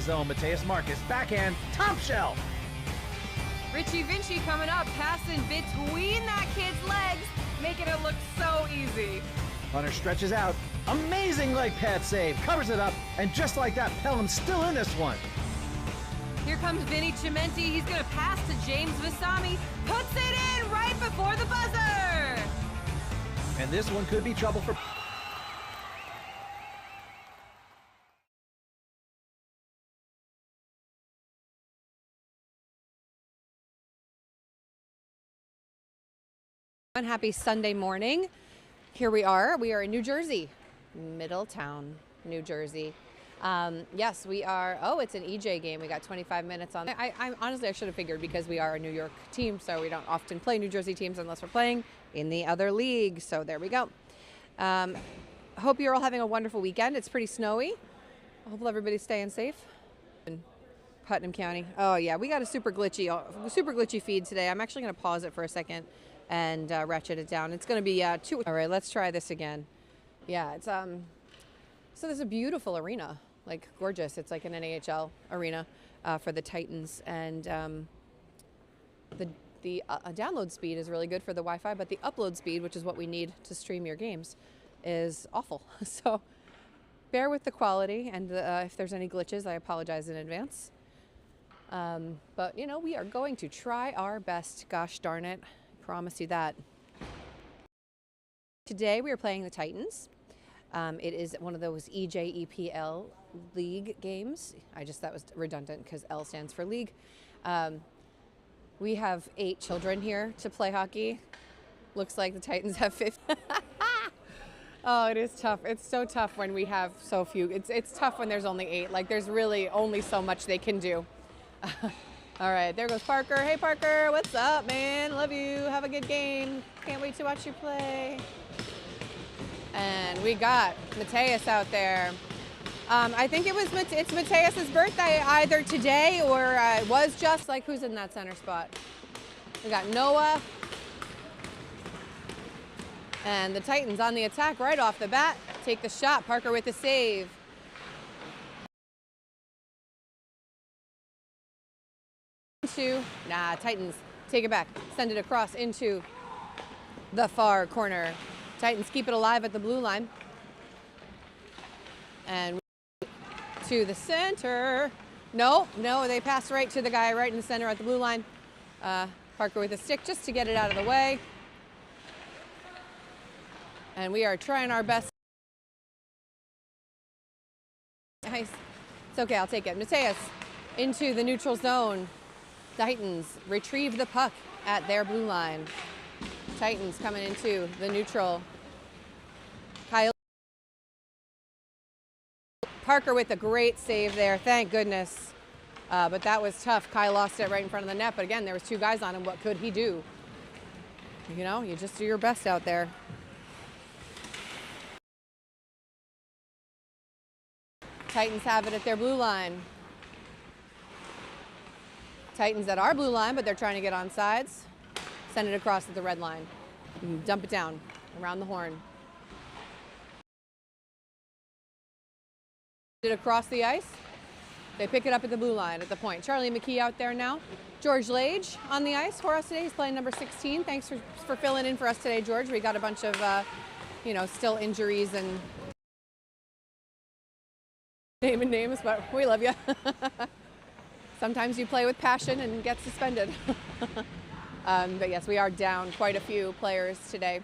his own Mateus Marcus. Backhand, top shelf. Richie Vinci coming up, passing between that kid's legs, making it look so easy. Hunter stretches out. Amazing leg pad save. Covers it up. And just like that, Pelham's still in this one. Here comes Vinny Cimenti. He's going to pass to James Vasami. Puts it in right before the buzzer. And this one could be trouble for... Happy Sunday morning. Here we are in New Jersey, Middletown, New Jersey. Yes, we are. Oh, it's an EJ game. We got 25 minutes on. I honestly, I should have figured because we are a New York team, so we don't often play New Jersey teams unless we're playing in the other league. So there we go. Hope you're all having a wonderful weekend. It's pretty snowy. I hope everybody's staying safe. In Putnam County. Oh yeah, we got a super glitchy feed today. I'm actually going to pause it for a second and ratchet it down. It's going to be 2. All right, let's try this again. Yeah, it's so there's a beautiful arena, like gorgeous. It's like an NAHL arena for the Titans, and the download speed is really good for the Wi-Fi, but the upload speed, which is what we need to stream your games, is awful. So bear with the quality, and if there's any glitches, I apologize in advance. But you know, we are going to try our best. Gosh darn it. Promise you that. Today we are playing the Titans. It is one of those EJEPL league games. That was redundant because L stands for league. We have 8 children here to play hockey. Looks like the Titans have 50. Oh, it is tough. It's so tough when we have so few. It's tough when there's only 8. Like there's really only so much they can do. All right, there goes Parker. Hey, Parker, what's up, man? Love you. Have a good game. Can't wait to watch you play. And we got Mateus out there. I think it's Mateus's birthday either today or it was just like, who's in that center spot? We got Noah. And the Titans on the attack right off the bat. Take the shot. Parker with the save. Titans take it back, send it across into the far corner. Titans keep it alive at the blue line. And to the center. No, they pass right to the guy right in the center at the blue line. Parker with a stick just to get it out of the way. And we are trying our best. Nice. It's okay, I'll take it. Mateus into the neutral zone. Titans retrieve the puck at their blue line. Titans coming into the neutral. Kyle Parker with a great save there, thank goodness. But that was tough. Kyle lost it right in front of the net, but again, there was 2 guys on him. What could he do? You know, you just do your best out there. Titans have it at their blue line. Titans at our blue line, but they're trying to get on sides. Send it across at the red line. Dump it down around the horn. Across the ice. They pick it up at the blue line at the point. Charlie McKee out there now. George Lage on the ice for us today. He's playing number 16. Thanks for filling in for us today, George. We got a bunch of, still injuries and naming names, but we love you. Sometimes you play with passion and get suspended. But yes, we are down quite a few players today.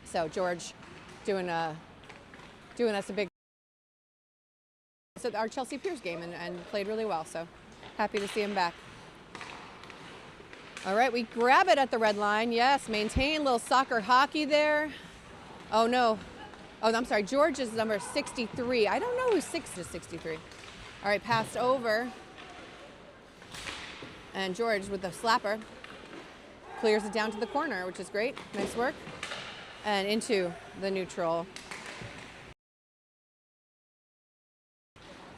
So George doing us a big. So our Chelsea Piers game and played really well. So happy to see him back. All right, we grab it at the red line. Yes, maintain little soccer hockey there. Oh no. Oh, I'm sorry. George is number 63. I don't know who's 63. All right, passed over. And George with the slapper clears it down to the corner, which is great. Nice work. And into the neutral.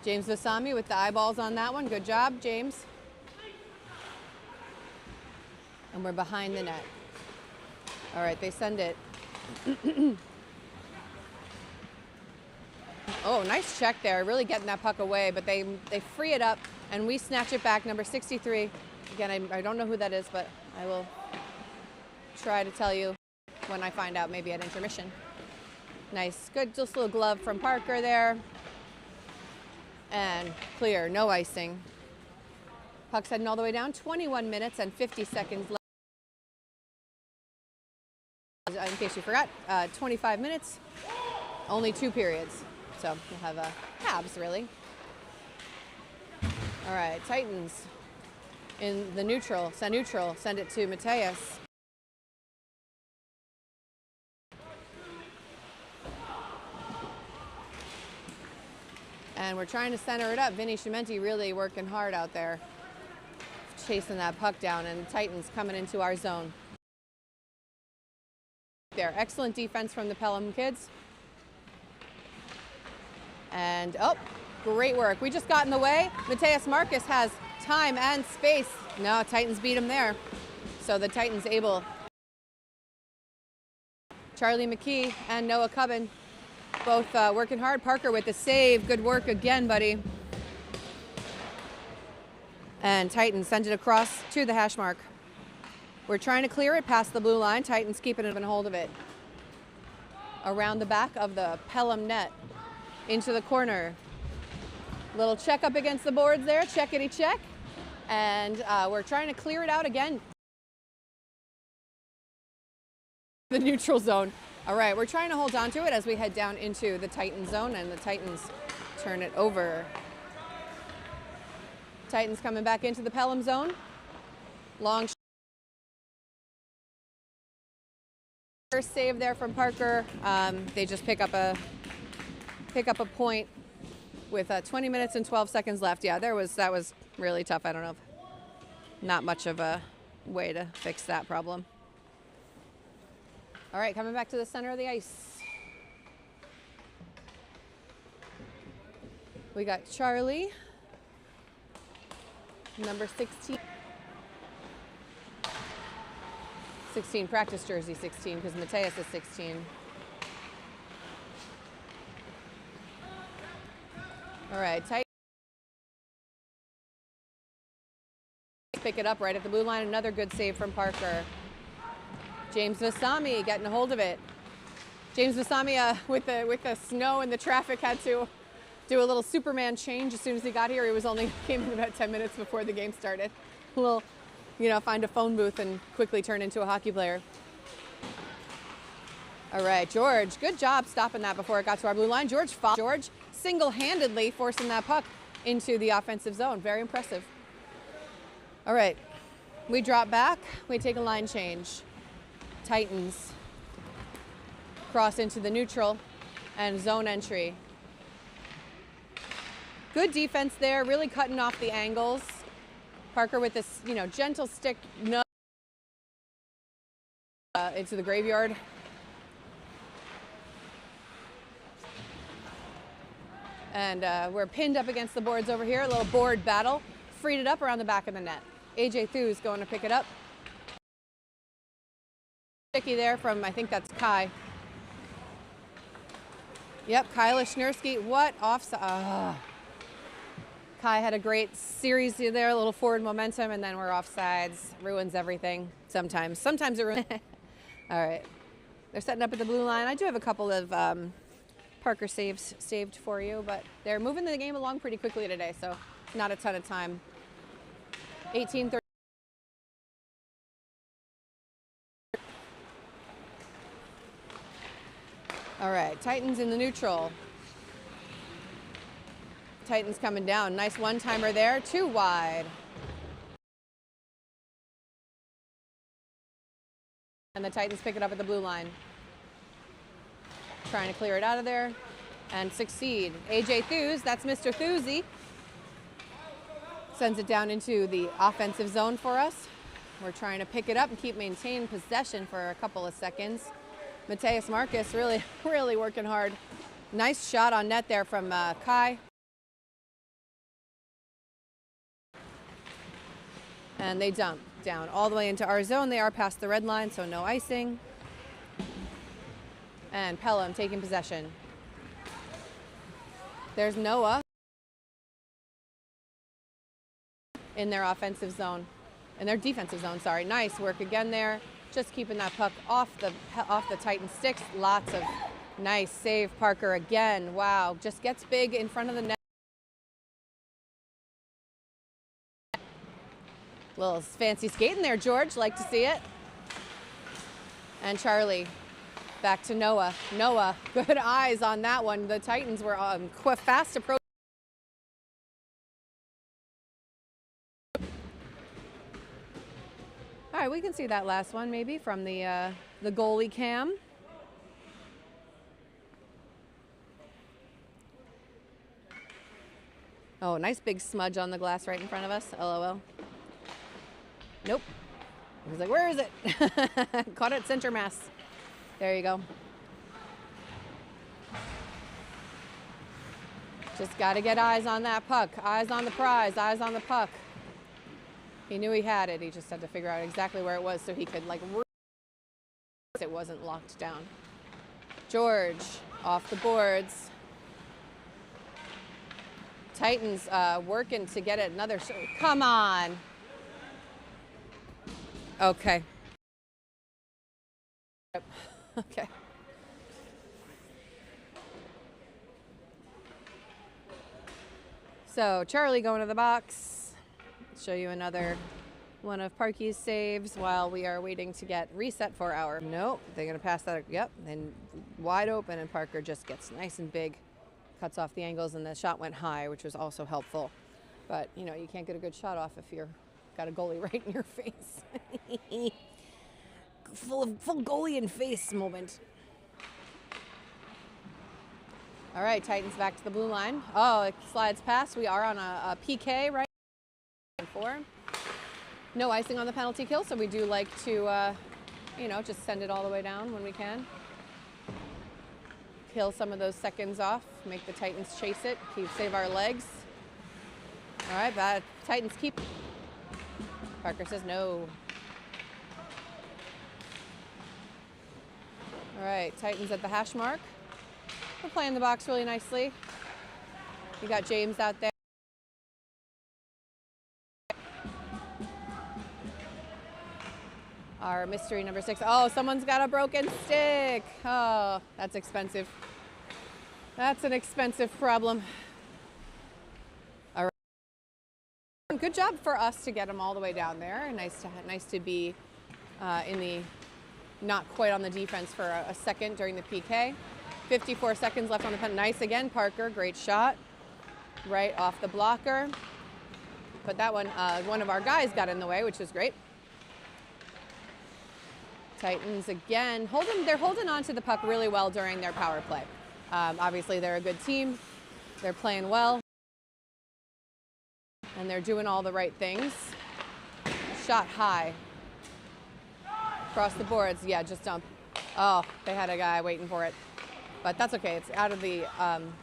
James Vasami with the eyeballs on that one. Good job, James. And we're behind the net. All right, they send it. Oh, nice check there, really getting that puck away, but they free it up, and we snatch it back, number 63. Again, I don't know who that is, but I will try to tell you when I find out, maybe at intermission. Nice, good, just a little glove from Parker there. And clear, no icing. Puck's heading all the way down, 21 minutes and 50 seconds left. In case you forgot, 25 minutes, only 2 periods. So we'll have halves, really. All right, Titans in the neutral, send it to Mateus. And we're trying to center it up. Vinny Cimenti really working hard out there, chasing that puck down, and the Titans coming into our zone. There, excellent defense from the Pelham kids. And, oh, great work. We just got in the way. Mateus Marcus has time and space. No, Titans beat him there. So the Titans able. Charlie McKee and Noah Cubbin both working hard. Parker with the save. Good work again, buddy. And Titans send it across to the hash mark. We're trying to clear it past the blue line. Titans keeping a hold of it. Around the back of the Pelham net. Into the corner. Little check up against the boards there. Checkity check. And we're trying to clear it out again. The neutral zone. All right, we're trying to hold on to it as we head down into the Titan zone, and the Titans turn it over. Titans coming back into the Pelham zone. Long first save there from Parker. They just pick up a point with 20 minutes and 12 seconds left. Yeah, that was really tough. I don't know, not much of a way to fix that problem. All right, coming back to the center of the ice. We got Charlie, number 16. 16, practice jersey 16, because Mateus is 16. All right, tight. Pick it up right at the blue line. Another good save from Parker. James Vasami getting a hold of it. James Vasami, with the snow and the traffic, had to do a little Superman change as soon as he got here. He was only came in about 10 minutes before the game started. A little, find a phone booth and quickly turn into a hockey player. All right, George, good job stopping that before it got to our blue line. George single-handedly forcing that puck into the offensive zone. Very impressive. All right, we drop back. We take a line change. Titans cross into the neutral and zone entry. Good defense there, really cutting off the angles. Parker with this, gentle stick nudge into the graveyard. And we're pinned up against the boards over here. A little board battle. Freed it up around the back of the net. AJ Thews going to pick it up. Sticky there from, I think that's Kai. Yep, Kyle Schnersky. What offside? Kai had a great series there, a little forward momentum, and then we're offsides. Ruins everything sometimes. Sometimes it ruins. All right. They're setting up at the blue line. I do have a couple of Parker saves saved for you, but they're moving the game along pretty quickly today, so not a ton of time. 18:30. All right, Titans in the neutral. Titans coming down. Nice one-timer there, 2 wide. And the Titans pick it up at the blue line. Trying to clear it out of there and succeed. AJ Thews, that's Mr. Thewsy. Sends it down into the offensive zone for us. We're trying to pick it up and maintain possession for a couple of seconds. Mateus Marcus really working hard. Nice shot on net there from Kai. And they dump down all the way into our zone. They are past the red line, so no icing. And Pelham taking possession. There's Noah in their offensive zone, in their defensive zone, sorry. Nice work again there. Just keeping that puck off the Titan sticks. Lots of nice save, Parker again. Wow, just gets big in front of the net. Little fancy skating there, George. Like to see it. And Charlie, back to Noah. Noah, good eyes on that one. The Titans were fast approaching. All right, we can see that last one maybe from the goalie cam. Oh, nice big smudge on the glass right in front of us. LOL. Nope. I was like, where is it? Caught it center mass. There you go. Just got to get eyes on that puck. Eyes on the prize. Eyes on the puck. He knew he had it. He just had to figure out exactly where it was so he could, like, it wasn't locked down. George off the boards. Titans working to get it another. Come on. Okay. Okay. So Charlie going to the box. Show you another one of Parky's saves while we are waiting to get reset for our. Nope, they're gonna pass that. Yep, then wide open, and Parker just gets nice and big, cuts off the angles, and the shot went high, which was also helpful. But you know, you can't get a good shot off if you're got a goalie right in your face. full goalie in face moment. All right, Titans back to the blue line. Oh, it slides past. We are on a PK right. 4. No icing on the penalty kill, so we do like to, you know, just send it all the way down when we can. Kill some of those seconds off, make the Titans chase it, save our legs. All right, bad. Titans keep. Parker says no. All right, Titans at the hash mark. We're playing the box really nicely. You got James out there. Our mystery number 6. Oh, someone's got a broken stick. Oh, that's expensive. That's an expensive problem. All right. Good job for us to get them all the way down there. Nice to be in the not quite on the defense for a second during the PK. 54 seconds left on the pen. Nice again, Parker. Great shot. Right off the blocker. But that one of our guys got in the way, which was great. Titans again, they're holding on to the puck really well during their power play. Obviously, they're a good team. They're playing well. And they're doing all the right things. Shot high. Across the boards. Yeah, just dump. Oh, they had a guy waiting for it. But that's okay. It's out of the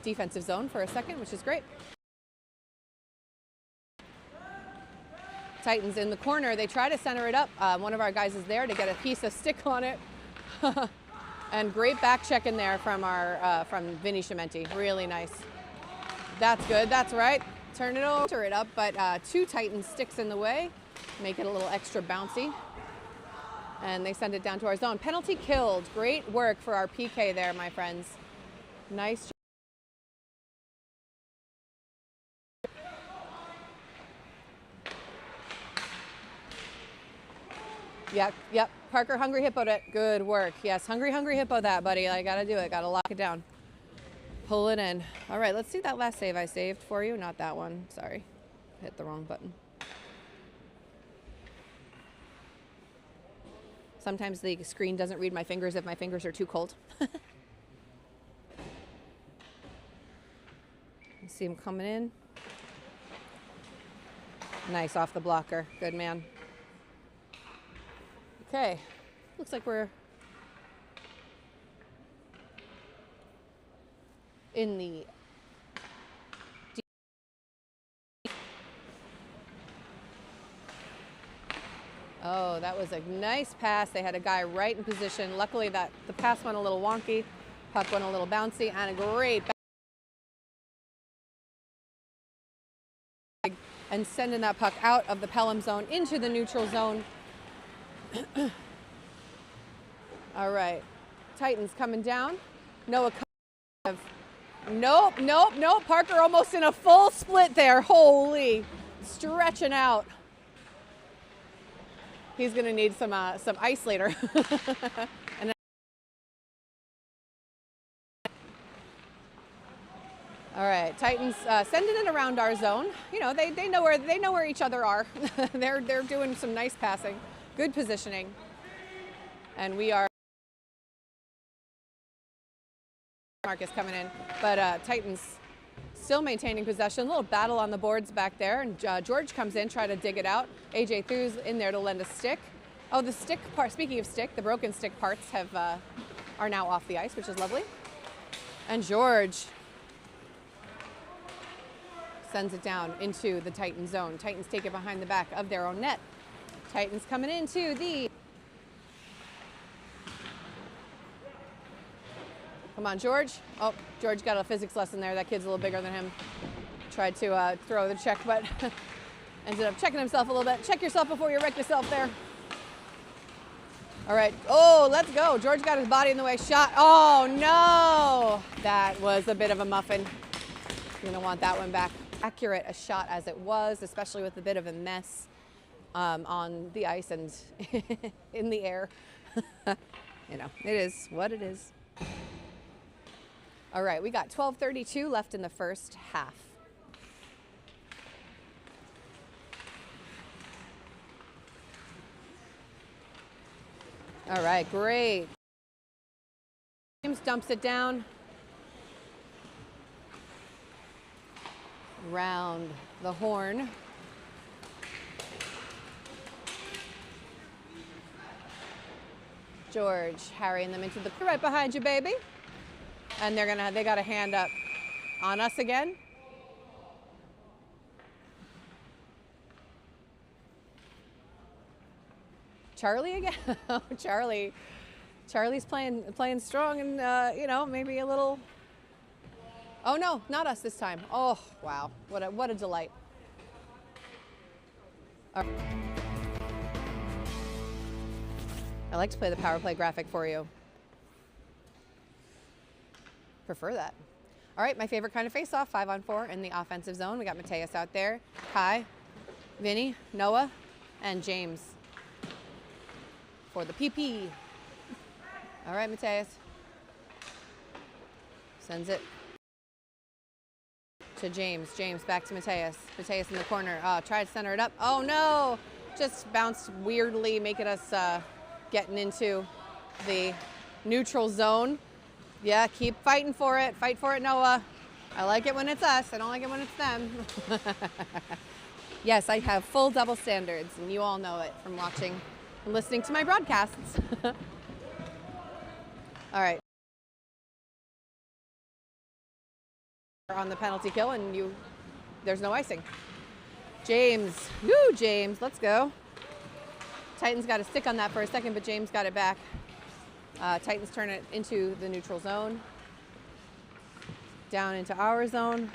defensive zone for a second, which is great. Titans in the corner. They try to center it up. One of our guys is there to get a piece of stick on it. And great back check in there from from Vinny Cimenti. Really nice. That's good. That's right. Turn it over, it up, but 2 Titans sticks in the way. Make it a little extra bouncy. And they send it down to our zone. Penalty killed. Great work for our PK there, my friends. Nice. Yep. Parker hungry hippoed it. Good work. Yes, hungry hippo that, buddy. I gotta do it. Gotta lock it down. Pull it in. All right, let's see that last save I saved for you. Not that one. Sorry. Hit the wrong button. Sometimes the screen doesn't read my fingers if my fingers are too cold. See him coming in. Nice off the blocker. Good man. Okay. Looks like we're in the Oh, that was a nice pass. They had a guy right in position. Luckily, the pass went a little wonky, puck went a little bouncy, and a great and sending that puck out of the Pelham zone into the neutral zone. All right, Titans coming down. Noah. Nope. Parker almost in a full split there. Holy, stretching out. He's gonna need some ice later. And all right, Titans sending it around our zone. You know, they know where each other are. they're doing some nice passing, good positioning, and we are. Marcus coming in, but Titans still maintaining possession. A little battle on the boards back there, and George comes in, try to dig it out. AJ Thu's in there to lend a stick. Oh, the stick part. Speaking of stick, the broken stick parts are now off the ice, which is lovely. And George sends it down into the Titan zone. Titans take it behind the back of their own net. Titans coming into the. Come on, George. Oh, George got a physics lesson there. That kid's a little bigger than him. Tried to throw the check, but ended up checking himself a little bit. Check yourself before you wreck yourself there. All right. Oh, let's go. George got his body in the way. Shot. Oh, no. That was a bit of a muffin. You're going to want that one back. Accurate a shot as it was, especially with a bit of a mess on the ice and in the air. You know, it is what it is. All right, we got 12:32 left in the first half. All right, great. James dumps it down. Round the horn. George harrying them into the right behind you, baby. And they got a hand up on us again. Charlie again? Oh, Charlie's playing strong and you know, maybe a little. Oh no, not us this time. Oh wow, what a delight. All right. I like to play the power play graphic for you. Prefer that. All right, my favorite kind of face-off, 5-on-4 in the offensive zone. We got Mateus out there, Kai, Vinny, Noah, and James for the PP. All right, Mateus. Sends it to James. James back to Mateus. Mateus in the corner. Oh, tried to center it up. Oh no! Just bounced weirdly, making us getting into the neutral zone. Yeah, keep fighting for it. Fight for it, Noah. I like it when it's us. I don't like it when it's them. Yes, I have full double standards, and you all know it from watching and listening to my broadcasts. All right. On the penalty kill, and there's no icing. James. Woo, James. Let's go. Titans got a stick on that for a second, but James got it back. Titans turn it into the neutral zone. Down into our zone.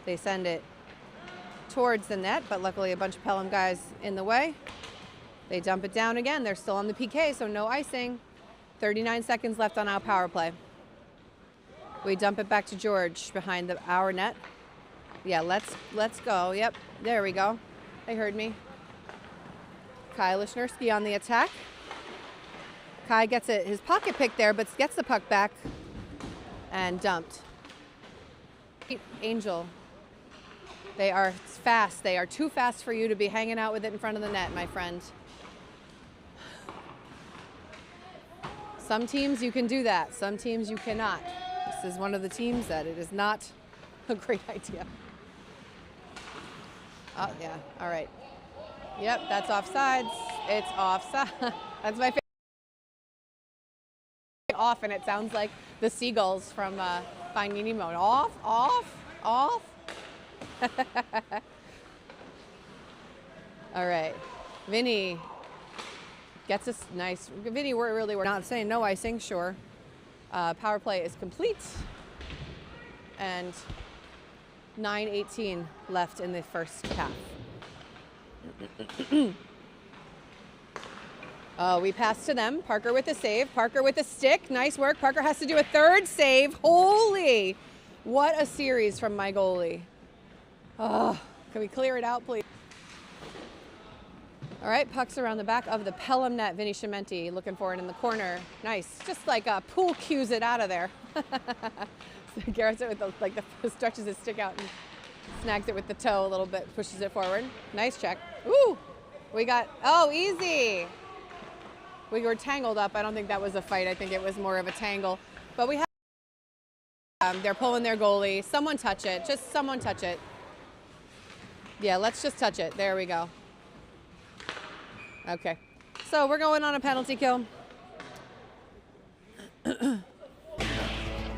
They send it towards the net, but luckily a bunch of Pelham guys in the way. They dump it down again. They're still on the PK, so no icing. 39 seconds left on our power play. We dump it back to George behind our net. Yeah, let's go. Yep, there we go. They heard me. Kai Lishnersky on the attack. Kai gets his pocket pick there, but gets the puck back and dumped. Angel. They are fast. They are too fast for you to be hanging out with it in front of the net, my friend. Some teams you can do that. Some teams you cannot. This is one of the teams that it is not a great idea. Oh, yeah. All right. Yep, that's offsides. It's offside. That's my favorite. Off, and it sounds like the seagulls from Finding Nemo. Off, off, off. All right. Vinny gets us nice. Vinny, we're not saying no icing, sure. Power play is complete. And 9:18 left in the first half. Oh, we pass to them. Parker with a save. Parker with a stick. Nice work. Parker has to do a third save. Holy, what a series from my goalie. Oh, can we clear it out, please? All right, puck's around the back of the Pelham net. Vinny Cimenti looking for it in the corner. Nice, just like a pool cues it out of there. So Garrett's it with stretches his stick out and snags it with the toe a little bit, pushes it forward. Nice check. Ooh, we got, oh, easy. We were tangled up. I don't think that was a fight. I think it was more of a tangle. But we have, they're pulling their goalie. Someone touch it, just someone touch it. Yeah, let's just touch it. There we go. Okay, so we're going on a penalty kill.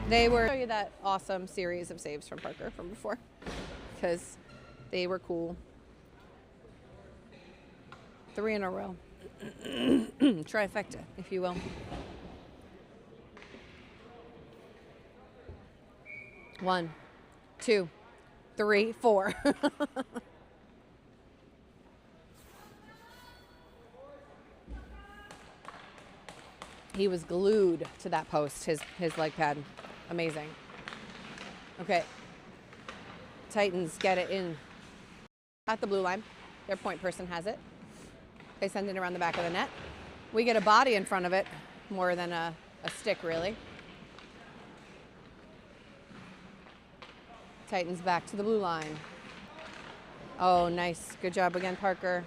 They were show you that awesome series of saves from Parker from before, because they were cool. 3 in a row. Trifecta, if you will. 1, 2, 3, 4. He was glued to that post, his leg pad. Amazing. Okay. Titans get it in at the blue line. Their point person has it. They send it around the back of the net. We get a body in front of it, more than a stick, really. Titans back to the blue line. Oh, nice. Good job again, Parker.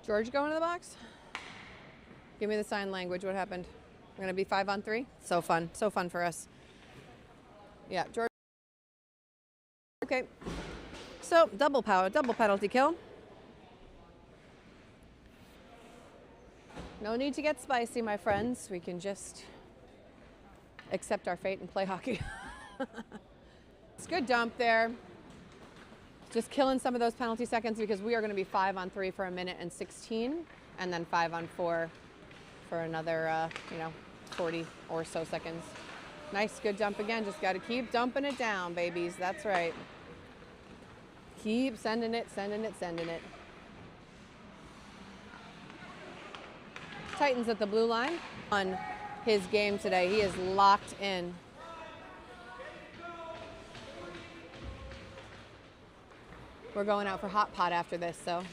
George going to the box? Give me the sign language. What happened? We're going to be 5-on-3? So fun. So fun for us. Yeah, George. Okay. So, double penalty kill. No need to get spicy, my friends. We can just accept our fate and play hockey. It's a good dump there. Just killing some of those penalty seconds because we are going to be 5-on-3 for 1:16, and then 5-on-4 for another, 40 or so seconds. Nice, good dump again. Just got to keep dumping it down, babies. That's right. Keep sending it, sending it, sending it. Titans at the blue line on his game today. He is locked in. We're going out for hot pot after this, so,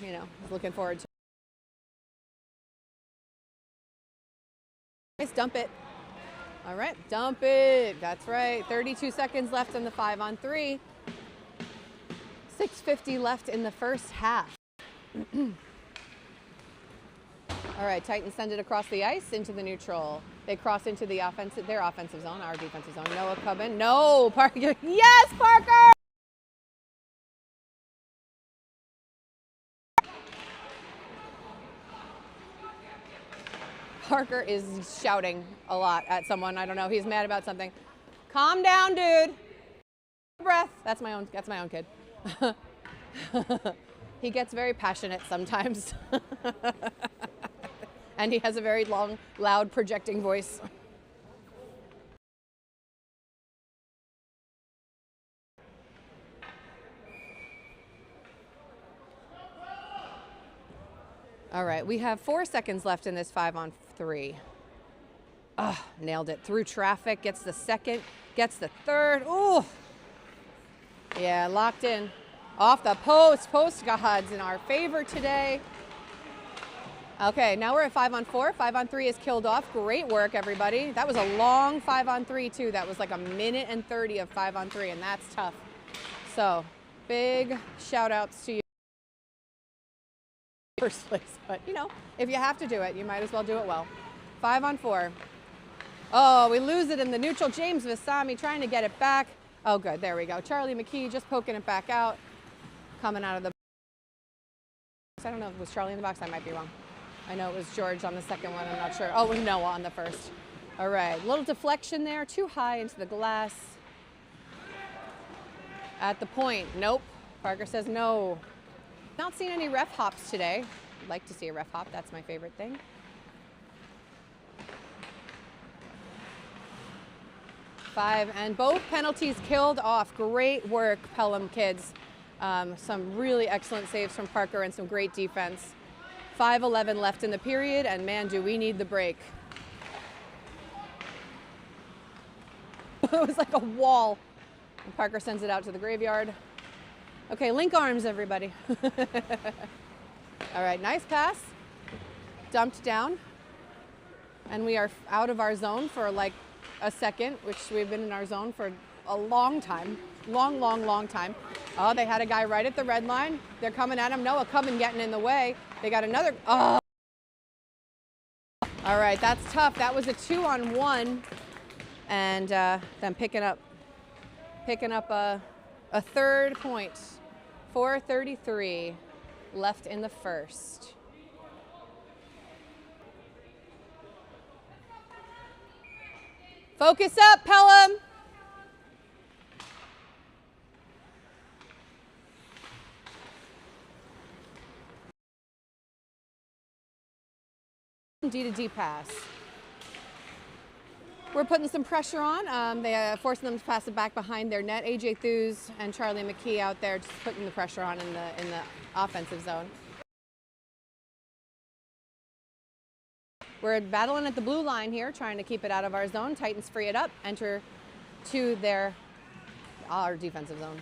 looking forward to it. Nice, dump it. All right, dump it. That's right. 32 seconds left in the 5-on-3. 6:50 left in the first half. All right, Titans send it across the ice into the neutral. They cross into their offensive zone, our defensive zone. Noah Cubbin. No, Parker. Yes, Parker! Parker is shouting a lot at someone. I don't know. He's mad about something. Calm down, dude. Breath. That's my own kid. He gets very passionate sometimes. And he has a very long, loud, projecting voice. All right, we have 4 seconds left in this 5-on-3. Oh, nailed it. Through traffic, gets the second, gets the third. Ooh. Yeah, locked in. Off the post. Post gods in our favor today. Okay, now we're at 5-on-4. 5-on-3 is killed off. Great work, everybody. That was a long 5-on-3, too. That was like 1:30 of 5-on-3, and that's tough. So, big shout-outs to you. First place, but if you have to do it, you might as well do it well. 5-on-4. Oh, we lose it in the neutral. James Vasami trying to get it back. Oh, good. There we go. Charlie McKee just poking it back out. Coming out of the box. I don't know if it was Charlie in the box. I might be wrong. I know it was George on the second one. I'm not sure. Oh, it was Noah on the first. All right. Little deflection there. Too high into the glass. At the point. Nope. Parker says no. Not seeing any ref hops today. I'd like to see a ref hop. That's my favorite thing. Five, and both penalties killed off. Great work, Pelham kids. Some really excellent saves from Parker and some great defense. 5:11 left in the period, and man, do we need the break. It was like a wall. And Parker sends it out to the graveyard. Okay, link arms, everybody. All right, nice pass. Dumped down. And we are out of our zone for like a second, which we've been in our zone for a long time. Long time. Oh, they had a guy right at the red line. They're coming at him. Noah Cubbin getting in the way. They got another. Oh. All right, that's tough. That was a 2-on-1. And then picking up a third point. 4:33 left in the first. Focus up, Pelham. D to D pass. We're putting some pressure on. They forcing them to pass it back behind their net. AJ Thews and Charlie McKee out there just putting the pressure on in the offensive zone. We're battling at the blue line here, trying to keep it out of our zone. Titans free it up, enter to our defensive zone.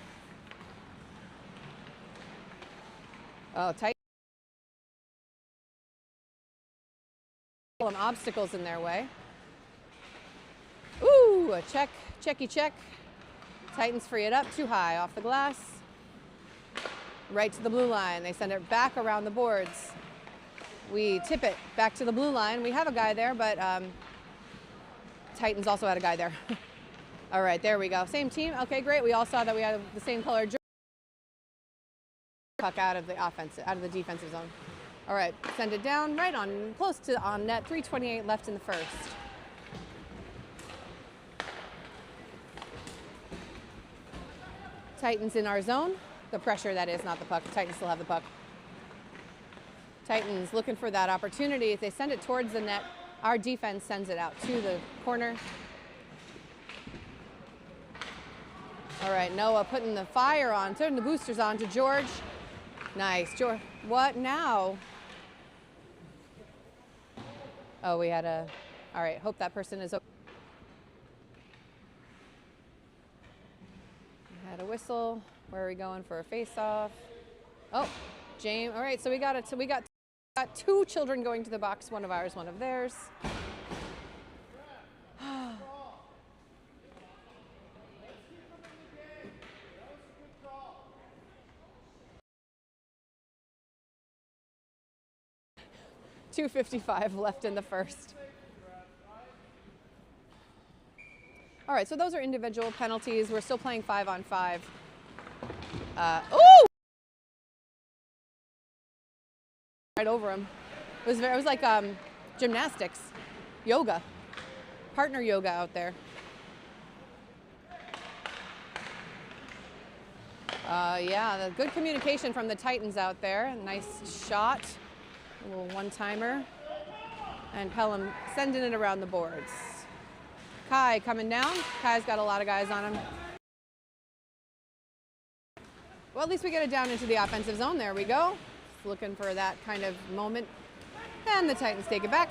Oh, Titans. Some obstacles in their way. Ooh, a checky check. Titans free it up, too high, off the glass. Right to the blue line. They send it back around the boards. We tip it back to the blue line. We have a guy there, but Titans also had a guy there. All right, there we go. Same team. Okay, great. We all saw that we had the same color jersey. Puck out of the defensive zone. All right, send it down, right on, close to on net. 3:28 left in the first. Titans in our zone. The pressure, that is, not the puck. The Titans still have the puck. Titans looking for that opportunity. If they send it towards the net, our defense sends it out to the corner. All right, Noah putting the fire on, turning the boosters on to George. Nice, George. What now? Oh, we had a, all right, hope that person is okay. We had a whistle. Where are we going for a face-off? Oh, James, all right, so we got two children going to the box, one of ours, one of theirs. .255 left in the first. All right, so those are individual penalties. We're still playing 5-on-5. Oh! Right over him. It was like gymnastics, yoga, partner yoga out there. Yeah, the good communication from the Titans out there. Nice shot. A little one-timer. And Pelham sending it around the boards. Kai coming down. Kai's got a lot of guys on him. Well, at least we get it down into the offensive zone. There we go. Looking for that kind of moment. And the Titans take it back.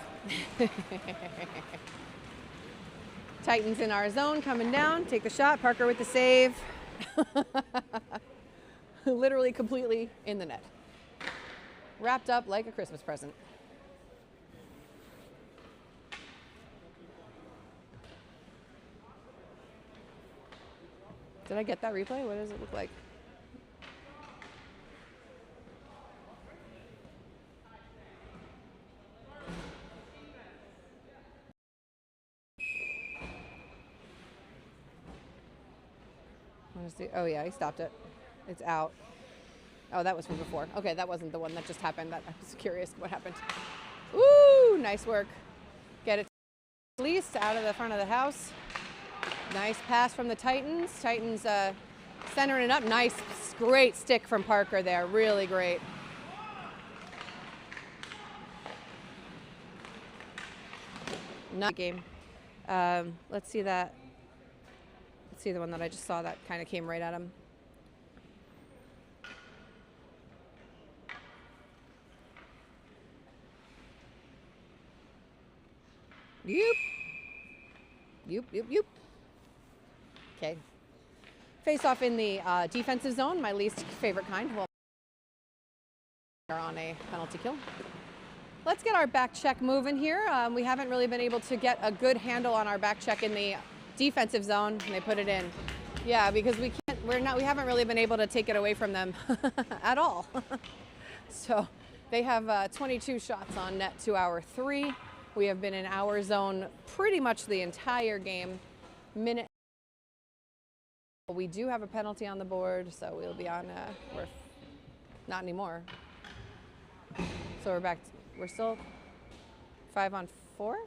Titans in our zone coming down. Take the shot. Parker with the save. Literally completely in the net. Wrapped up like a Christmas present. Did I get that replay? What does it look like? Oh yeah, he stopped it. It's out. Oh, that was from before. Okay, that wasn't the one that just happened. I was curious what happened. Ooh, nice work. Get it released out of the front of the house. Nice pass from the Titans. Titans Centering it up. Nice, great stick from Parker there. Really great. Not game. Let's see that. Let's see the one that I just saw that kind of came right at him. Yoop. Yoop, yoop, yoop. Okay. Face off in the defensive zone, my least favorite kind. Well, we're on a penalty kill. Let's get our back check moving here. We haven't really been able to get a good handle on our back check in the defensive zone, and they put it in. Yeah, because we haven't really been able to take it away from them at all. So they have 22 shots on net to our 3. We have been in our zone pretty much the entire game. Minute. We do have a penalty on the board, so we'll be on, we're not anymore. So we're back, we're still 5 on 4?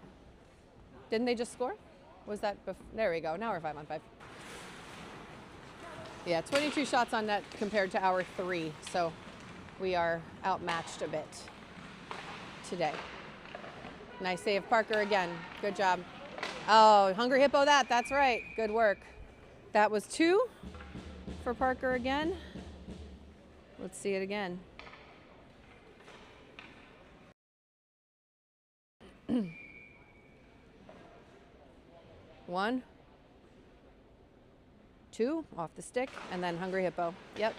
Didn't they just score? Was that, there we go, now we're 5 on 5. Yeah, 22 shots on net compared to our 3, so we are outmatched a bit today. Nice save, Parker again, good job. Oh, Hungry Hippo that's right, good work. That was 2 for Parker again. Let's see it again. One, 2, off the stick, and then Hungry Hippo. Yep.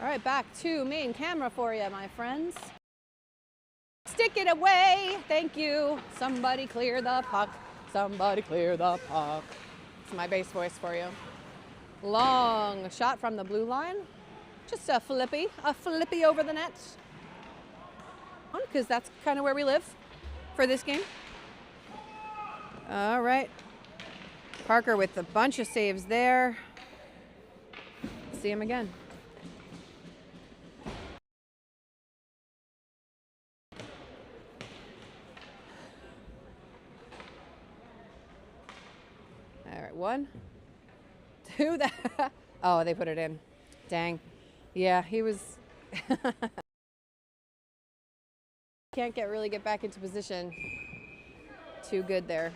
All right, back to main camera for you, my friends. Stick it away. Thank you. Somebody clear the puck. Somebody clear the puck. It's my bass voice for you. Long shot from the blue line. Just a flippy over the net. Because that's kind of where we live for this game. All right. Parker with a bunch of saves there. See him again. All right, 1, 2, oh, they put it in. Dang. Yeah, he was can't really get back into position. Too good there.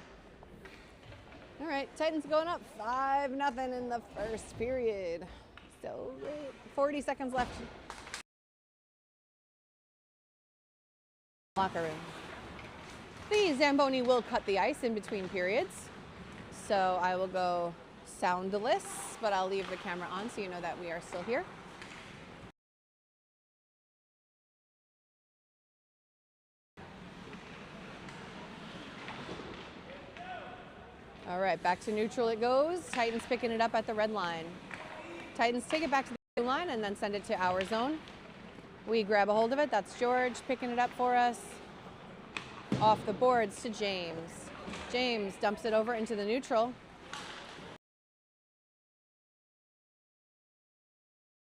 All right, Titans going up 5-0 in the first period. Still 40 seconds left. Locker room. The Zamboni will cut the ice in between periods. So I will go soundless, but I'll leave the camera on so you know that we are still here. All right, back to neutral it goes. Titans picking it up at the red line. Titans take it back to the blue line and then send it to our zone. We grab a hold of it. That's George picking it up for us. Off the boards to James. James dumps it over into the neutral.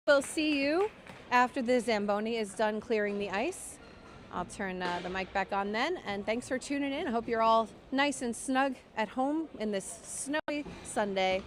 We'll see you after the Zamboni is done clearing the ice. I'll turn the mic back on then, and thanks for tuning in. I hope you're all nice and snug at home in this snowy Sunday.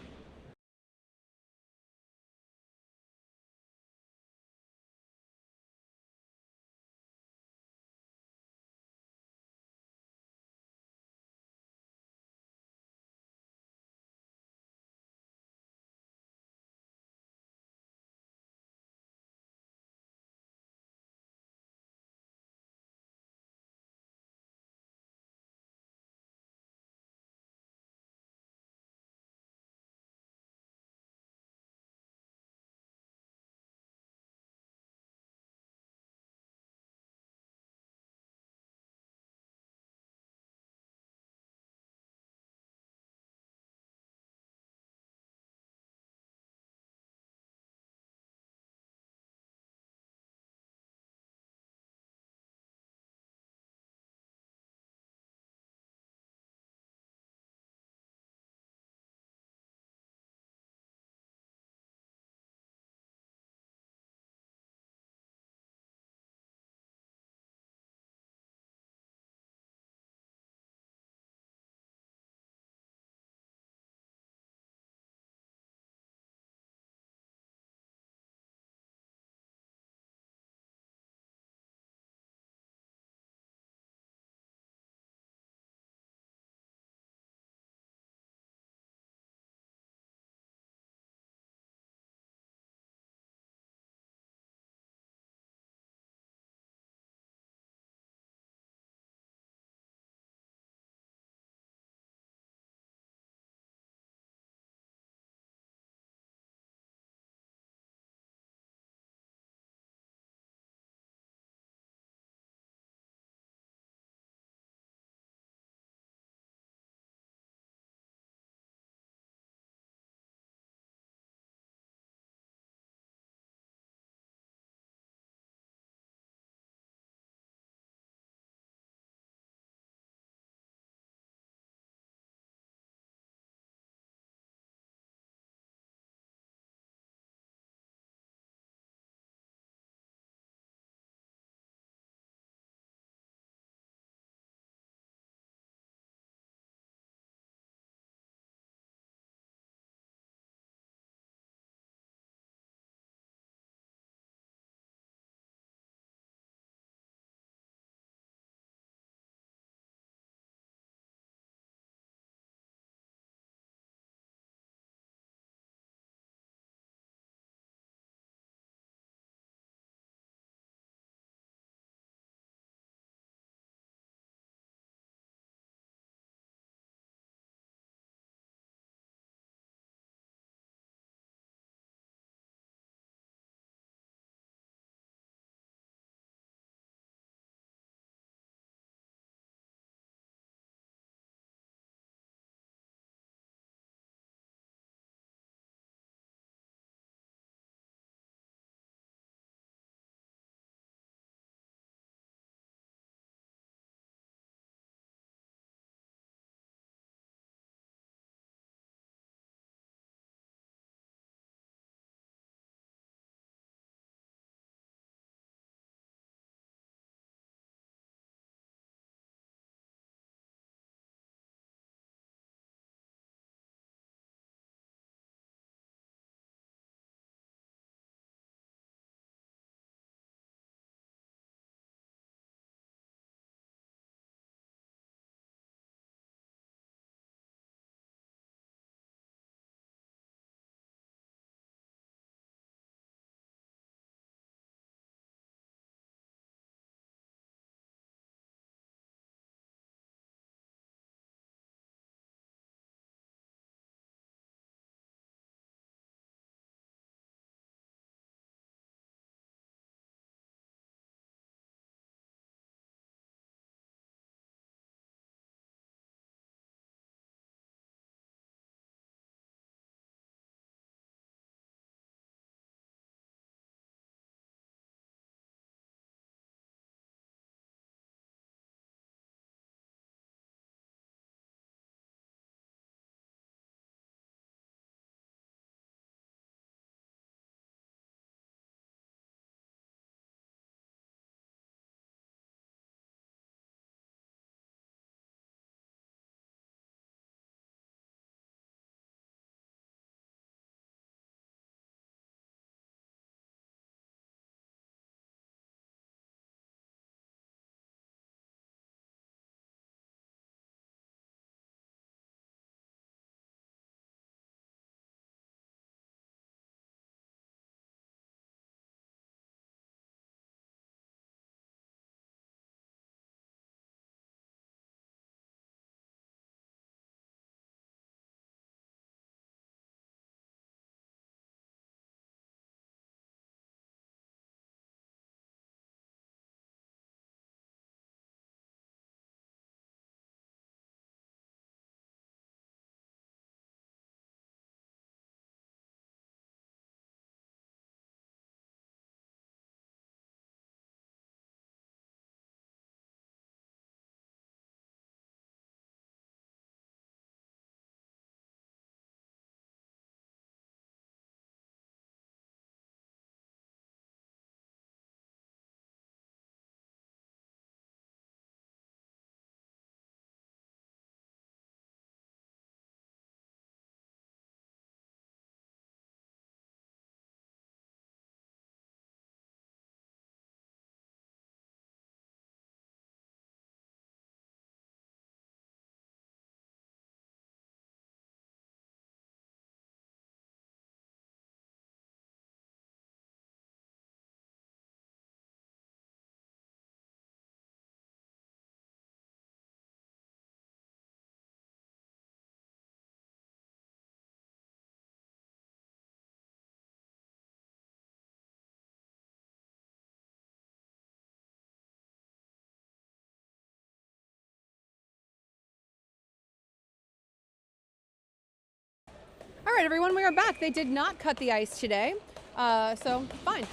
right, everyone, we are back. They did not cut the ice today, so fine.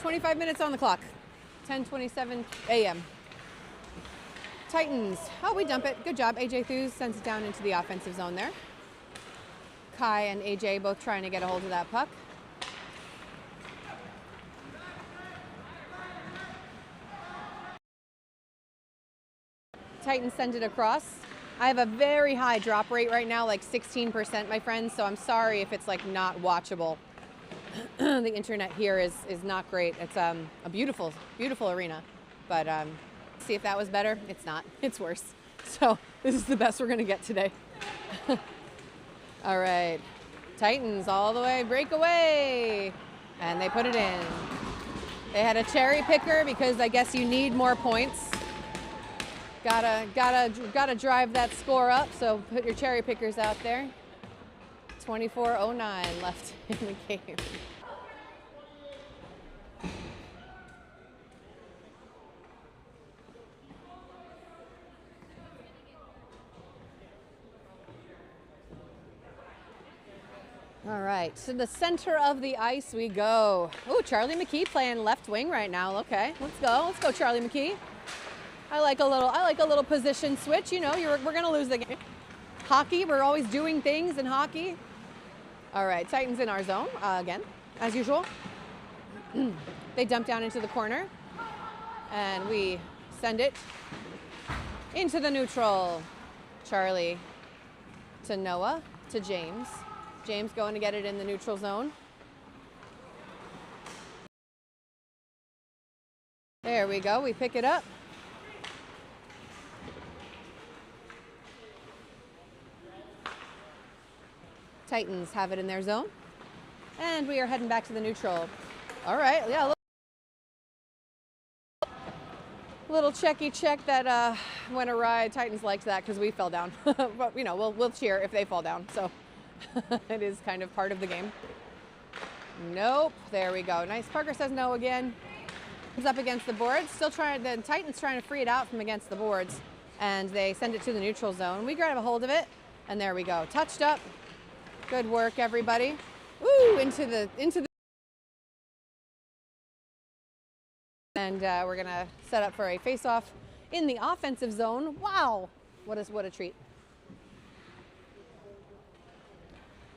25 minutes on the clock. 10:27 a.m. Titans. Oh, we dump it. Good job. AJ Thews sends it down into the offensive zone there. Kai and AJ both trying to get a hold of that puck. Titans send it across. I have a very high drop rate right now, like 16%, my friends, so I'm sorry if it's like not watchable. The internet here is not great. It's a beautiful, beautiful arena, but see if that was better. It's not. It's worse. So this is the best we're gonna get today. All right, Titans all the way, breakaway, and they put it in. They had a cherry picker because I guess you need more points. Gotta drive that score up. So put your cherry pickers out there. 24:09 left in the game. All right, to the center of the ice we go. Oh, Charlie McKee playing left wing right now. Okay, let's go, Charlie McKee. I like a little position switch. You know, we're gonna lose the game. Hockey, we're always doing things in hockey. All right, Titans in our zone again, as usual. They dump down into the corner, and we send it into the neutral. Charlie to Noah to James. James going to get it in the neutral zone. There we go, we pick it up. Titans have it in their zone. And we are heading back to the neutral. All right, yeah, little checky check that went awry. Titans liked that because we fell down. But you know, we'll cheer if they fall down. So it is kind of part of the game. Nope, there we go. Nice, Parker says no again. Comes up against the boards. Still trying, the Titans trying to free it out from against the boards. And they send it to the neutral zone. We grab a hold of it, and there we go. Touched up. Good work, everybody. Ooh, into the. And we're gonna set up for a face-off in the offensive zone. Wow, what a treat.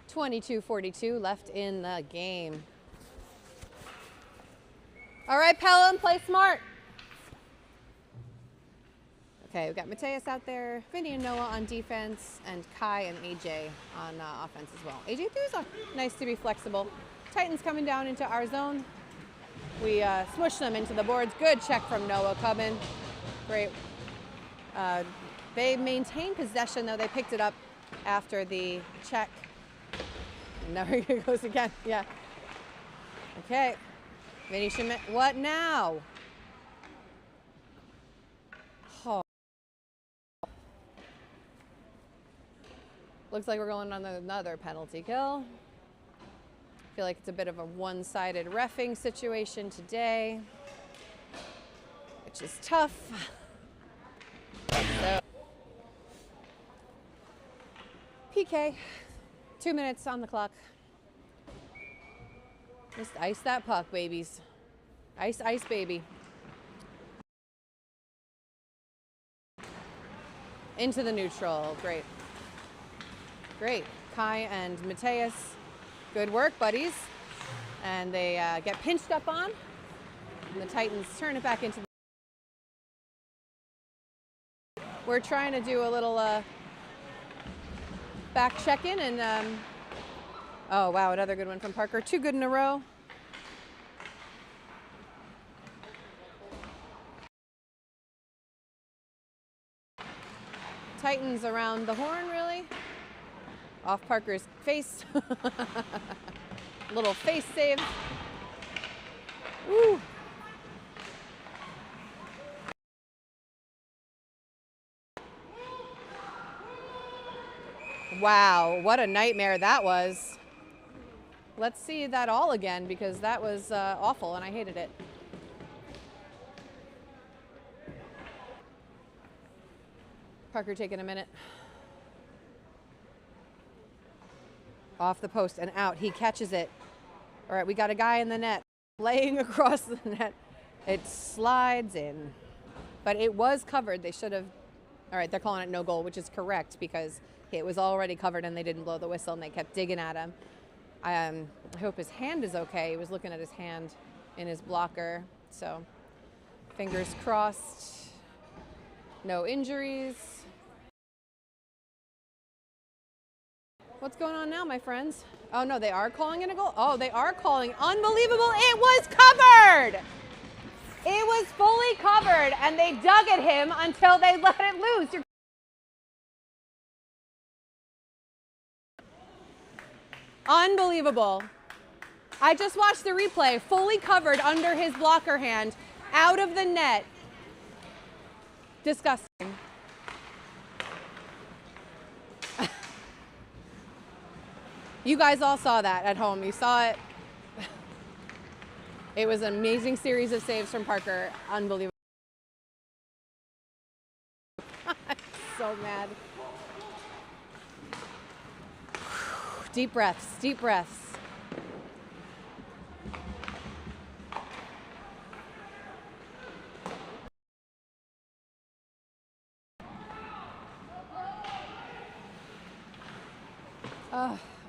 22:42 left in the game. All right, Pelham, play smart. Okay, we've got Mateus out there, Vinny and Noah on defense, and Kai and AJ on offense as well. AJ Thews, nice to be flexible. Titans coming down into our zone. We smush them into the boards. Good check from Noah Cubbin. Great. They maintain possession, though. They picked it up after the check. And now here it goes again. Yeah. Okay. Vinny Schmidt. What now? Oh. Looks like we're going on another penalty kill. I feel like it's a bit of a one-sided reffing situation today, which is tough. So, PK, 2 minutes on the clock. Just ice that puck, babies. Ice, ice, baby. Into the neutral, great. Great, Kai and Mateus. Good work, buddies. And they get pinched up on, and the Titans turn it back into the... We're trying to do a little back check-in, and oh, wow, another good one from Parker. 2 good in a row. Titans around the horn, really. Off Parker's face. Little face save. Woo. Wow, what a nightmare that was. Let's see that all again, because that was awful and I hated it. Parker taking a minute. Off the post and out. He catches it. All right, we got a guy in the net laying across the net. It slides in, but it was covered. They should have. All right, they're calling it no goal, which is correct because it was already covered and they didn't blow the whistle and they kept digging at him. I hope his hand is okay. He was looking at his hand in his blocker, so fingers crossed. No injuries. What's going on now, my friends? Oh no, they are calling it a goal? Oh, they are calling. Unbelievable. It was covered. It was fully covered and they dug at him until they let it loose. Unbelievable. I just watched the replay. Fully covered under his blocker hand, out of the net. Disgusting. You guys all saw that at home. You saw it. It was an amazing series of saves from Parker. Unbelievable. I'm so mad. Deep breaths, deep breaths.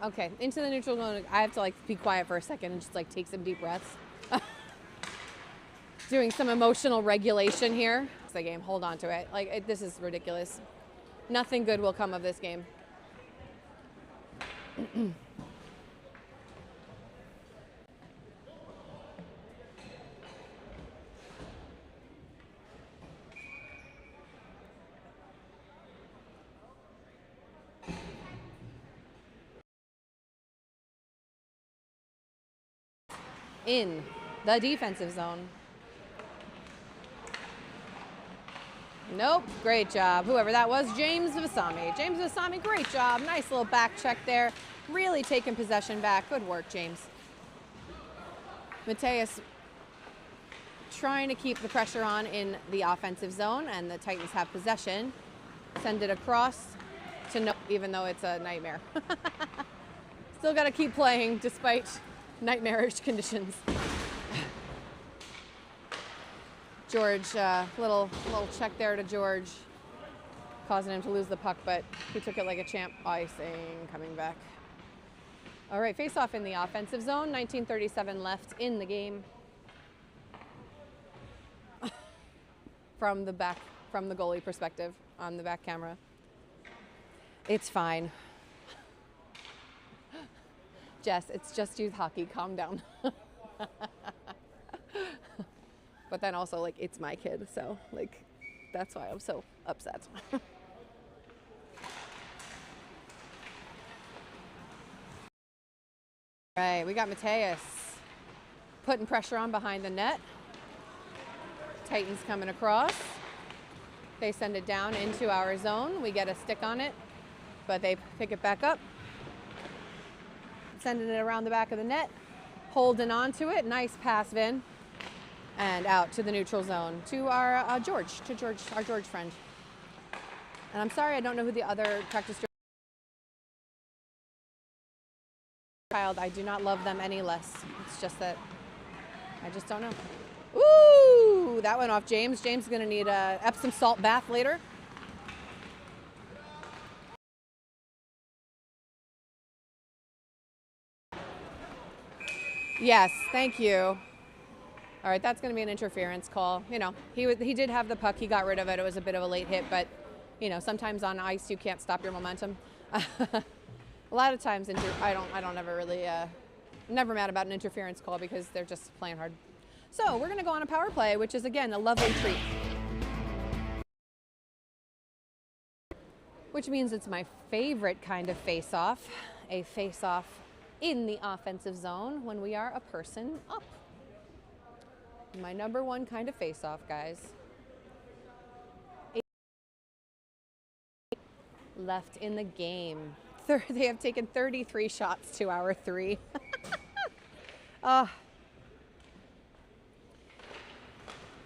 Okay, into the neutral zone. I have to like be quiet for a second and just like take some deep breaths. Doing some emotional regulation here. It's the game, hold on to it. Like, this is ridiculous. Nothing good will come of this game. In the defensive zone. Nope, great job. Whoever that was, James Vasami. James Vasami, great job. Nice little back check there. Really taking possession back. Good work, James. Mateus trying to keep the pressure on in the offensive zone, and the Titans have possession. Send it across to no, even though it's a nightmare. Still got to keep playing despite nightmarish conditions. George, little check there to George, causing him to lose the puck, but he took it like a champ. Icing coming back. All right, face off in the offensive zone. 19:37 left in the game. From the back, from the goalie perspective on the back camera. It's fine. Jess, it's just youth hockey. Calm down. But then also, like, it's my kid, so, like, that's why I'm so upset. Right, we got Mateus putting pressure on behind the net. Titans coming across. They send it down into our zone. We get a stick on it, but they pick it back up. Sending it around the back of the net, holding on to it. Nice pass, Vin. And out to the neutral zone to our George, our George friend. And I'm sorry, I don't know who the other practice child. I do not love them any less. It's just that I just don't know. Ooh, that went off James. James is going to need a Epsom salt bath later. Yes, thank you. All right, that's going to be an interference call. You know, he did have the puck. He got rid of it. It was a bit of a late hit, but, you know, sometimes on ice you can't stop your momentum. A lot of times, I don't ever really, never mad about an interference call because they're just playing hard. So we're going to go on a power play, which is, again, a lovely treat. Which means it's my favorite kind of face-off, a face-off in the offensive zone when we are a person up. My number one kind of face-off, guys. Left in the game. They have taken 33 shots to our 3.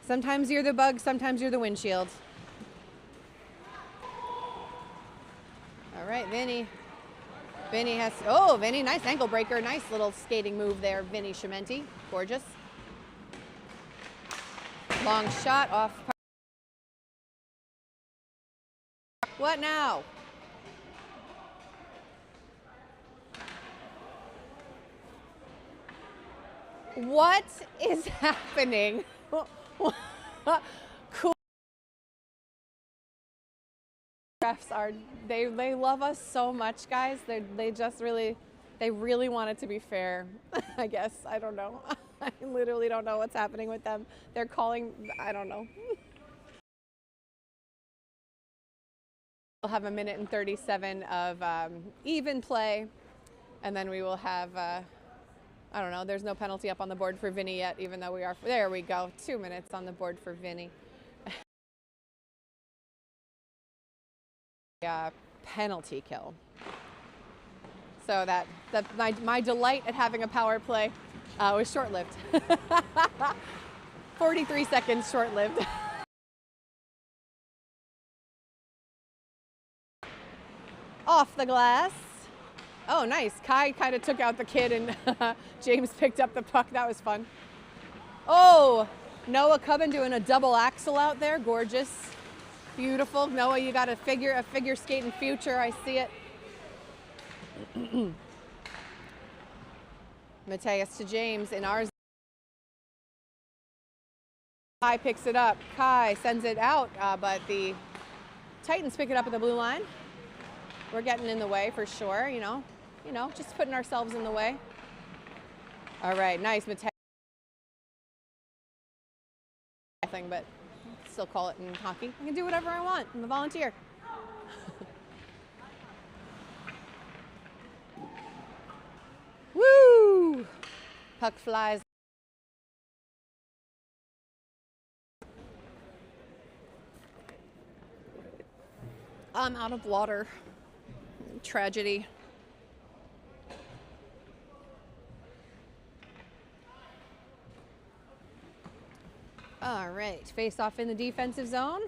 Sometimes you're the bug, sometimes you're the windshield. All right, Vinny. Vinny has, oh, Vinny, nice ankle breaker. Nice little skating move there, Vinny Chimenti. Gorgeous. Long shot off. What now? What is happening? Cool. Refs are, they love us so much, guys. They really want it to be fair. I guess, I don't know. I literally don't know what's happening with them. They're calling, I don't know. We'll have 1:37 of even play, and then we will have, I don't know, there's no penalty up on the board for Vinny yet, even though we are, there we go, 2 minutes on the board for Vinny. Penalty kill. So my delight at having a power play was short-lived. 43 seconds short-lived. Off the glass. Oh, nice. Kai kind of took out the kid and James picked up the puck. That was fun. Oh, Noah Cubbin doing a double axel out there. Gorgeous. Beautiful. Noah, you got a figure skating future. I see it. Mateus to James in ours. Kai picks it up. Kai sends it out, but the Titans pick it up at the blue line. We're getting in the way for sure, you know, just putting ourselves in the way. All right, nice, Mateus. Nothing, but still call it in hockey. I can do whatever I want. I'm a volunteer. Woo! Puck flies. I'm out of water. Tragedy. All right, face off in the defensive zone.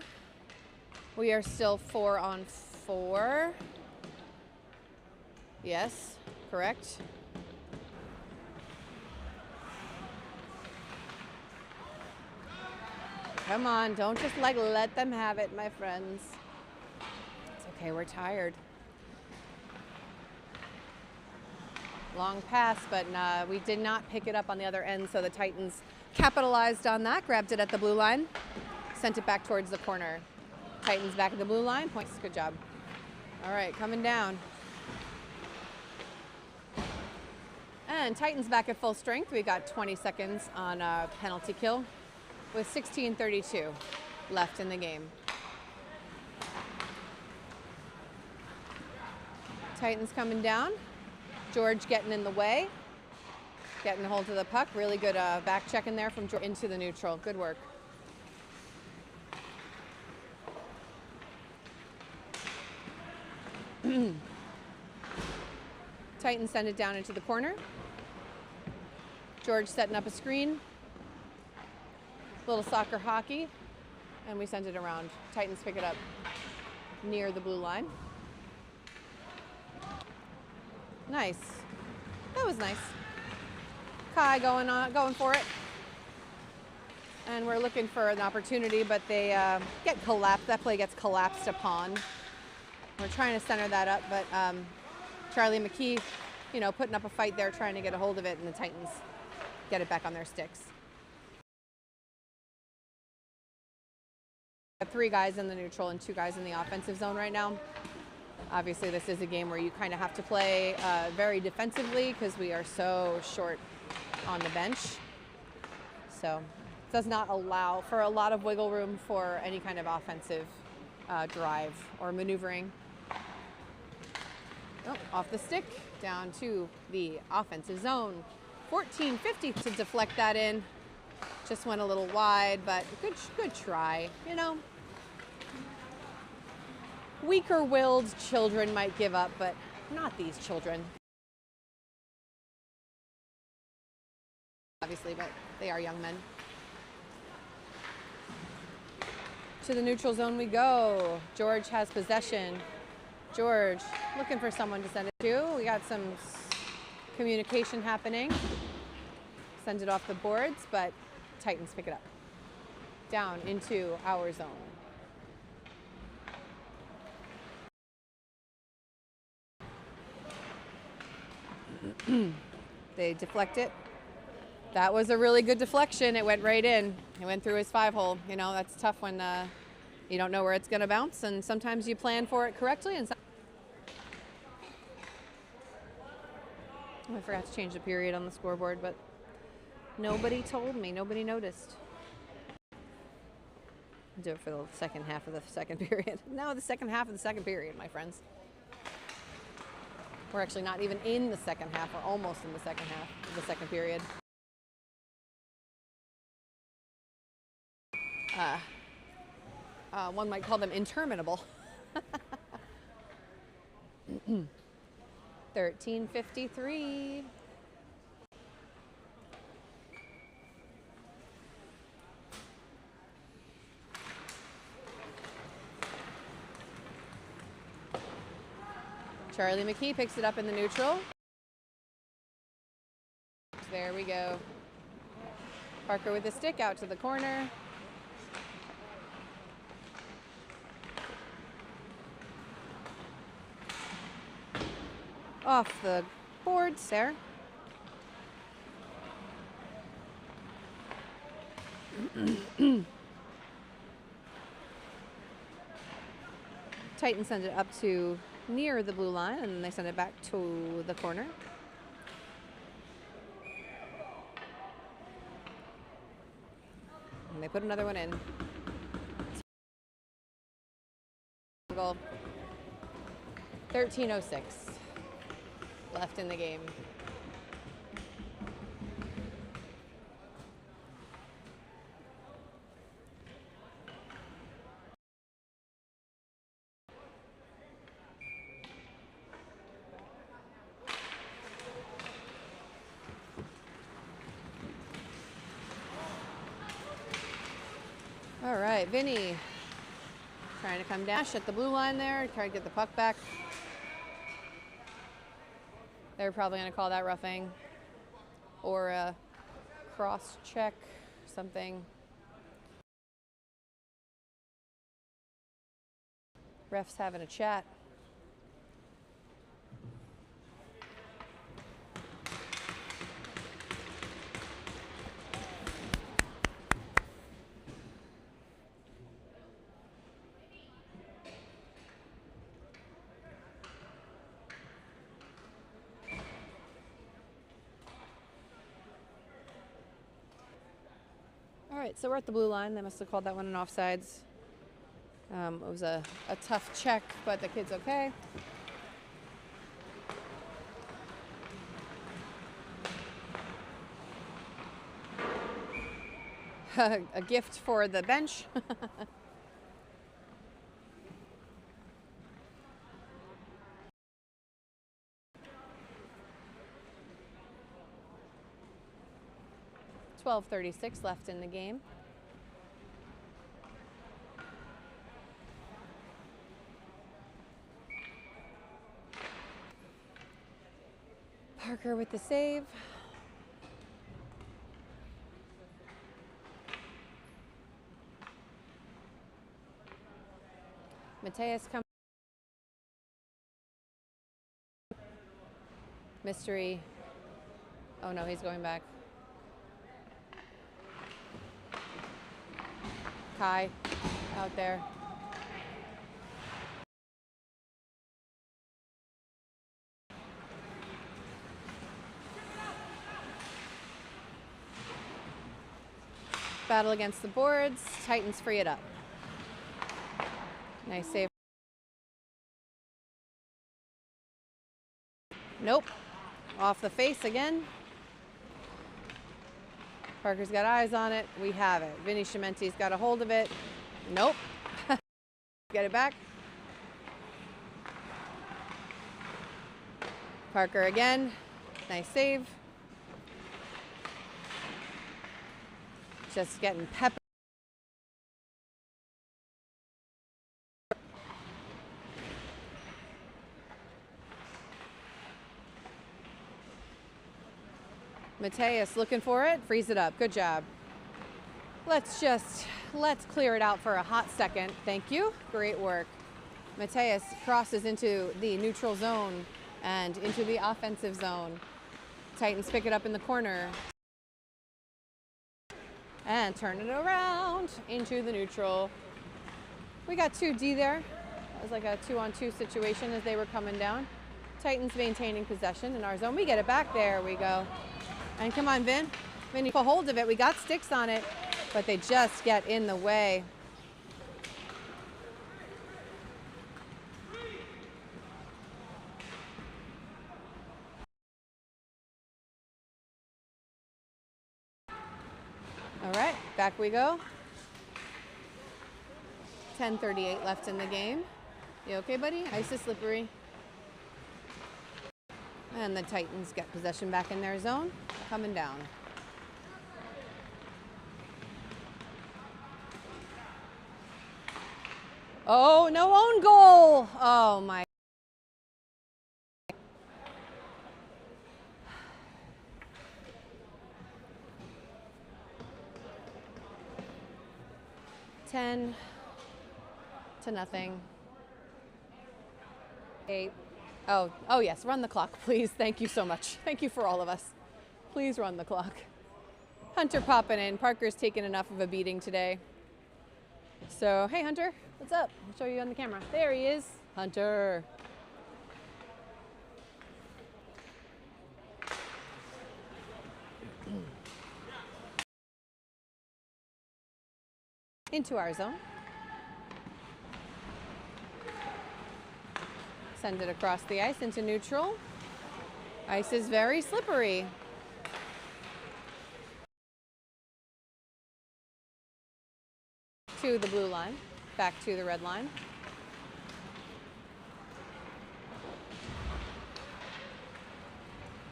We are still 4-on-4. Yes, correct. Come on, don't just let them have it, my friends. It's okay, we're tired. Long pass, but we did not pick it up on the other end, so the Titans capitalized on that, grabbed it at the blue line, sent it back towards the corner. Titans back at the blue line, points, good job. All right, coming down. And Titans back at full strength. We got 20 seconds on a penalty kill with 16:32 left in the game. Titans coming down. George getting in the way, getting a hold of the puck. Really good back check in there from George into the neutral. Good work. Titans send it down into the corner. George setting up a screen. Little soccer hockey, and we send it around. Titans pick it up near the blue line. Nice. That was nice. Kai going for it. And we're looking for an opportunity, but they get collapsed. That play gets collapsed upon. We're trying to center that up, but Charlie McKee, putting up a fight there, trying to get a hold of it, and the Titans get it back on their sticks. We have 3 guys in the neutral and 2 guys in the offensive zone right now. Obviously, this is a game where you kind of have to play very defensively because we are so short on the bench. So it does not allow for a lot of wiggle room for any kind of offensive drive or maneuvering. Oh, off the stick, down to the offensive zone. 14:50 to deflect that in. Just went a little wide, but good try, Weaker-willed children might give up, but not these children. Obviously, but they are young men. To the neutral zone we go. George has possession. George, looking for someone to send it to. We got some communication happening. Send it off the boards, but Titans pick it up. Down into our zone. They deflect it. That was a really good deflection. It went right in. It went through his 5-hole. You know, that's tough when you don't know where it's going to bounce, and sometimes you plan for it correctly. And I forgot to change the period on the scoreboard, but nobody told me. Nobody noticed. I'll do it for the second half of the second period. No, the second half of the second period, my friends. We're actually not even in the second half. We're almost in the second half of the second period. One might call them interminable. 13:53. Charlie McKee picks it up in the neutral. There we go. Parker with the stick out to the corner. Off the boards there. Titans send it up to near the blue line, and they send it back to the corner. And they put another one in. Goal. 13:06 left in the game. All right, Vinny trying to come dash at the blue line there, trying to get the puck back. They're probably going to call that roughing or a cross check, something. Refs having a chat. All right, so we're at the blue line. They must have called that one an offsides. It was a tough check, but the kid's okay. A gift for the bench. $12:36 left in the game. Parker with the save. Mateus comes. Mystery. Oh no, he's going back. Kai out there. Battle against the boards. Titans free it up. Nice save. Nope. Off the face again. Parker's got eyes on it. We have it. Vinny Chimenti's got a hold of it. Nope. Get it back. Parker again. Nice save. Just getting peppered. Mateus looking for it, frees it up. Good job. Let's clear it out for a hot second. Thank you. Great work. Mateus crosses into the neutral zone and into the offensive zone. Titans pick it up in the corner and turn it around into the neutral. We got 2D there. It was like a 2-on-2 situation as they were coming down. Titans maintaining possession in our zone. We get it back. There we go. And come on, Vin. Vin, you pull hold of it. We got sticks on it, but they just get in the way. All right, back we go. 10:38 left in the game. You okay, buddy? Ice is slippery. And the Titans get possession back in their zone, coming down. Oh, no own goal. Oh, my. $10 to nothing. 8. Oh yes, run the clock, please. Thank you so much. Thank you for all of us. Please run the clock. Hunter popping in. Parker's taken enough of a beating today. So, hey Hunter, what's up? I'll show you on the camera. There he is, Hunter. Into our zone. Send it across the ice into neutral. Ice is very slippery. To the blue line, back to the red line.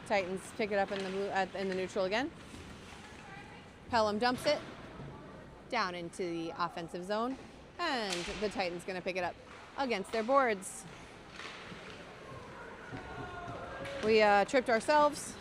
Titans pick it up in the blue, in the neutral again. Pelham dumps it down into the offensive zone, and the Titans going to pick it up against their boards. We tripped ourselves.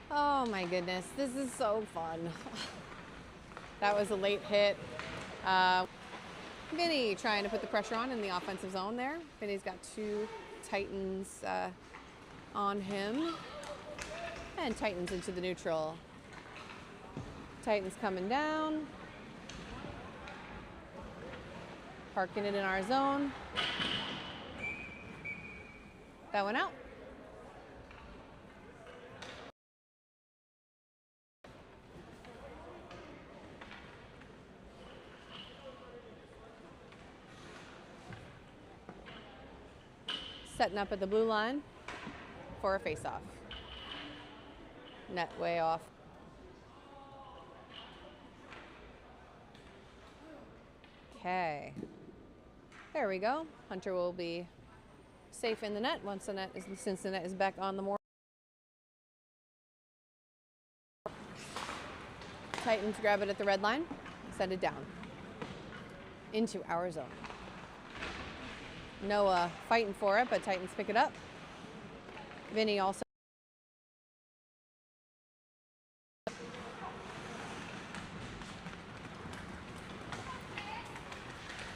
Oh my goodness, this is so fun. That was a late hit. Vinny trying to put the pressure on in the offensive zone there. Vinny's got 2 Titans on him. And Titans into the neutral. Titans coming down. Parking it in our zone. That went out. Setting up at the blue line for a face-off. Net way off. Okay. There we go. Hunter will be safe in the net since the net is back on the more. Titans grab it at the red line, send it down into our zone. Noah fighting for it, but Titans pick it up. Vinny also.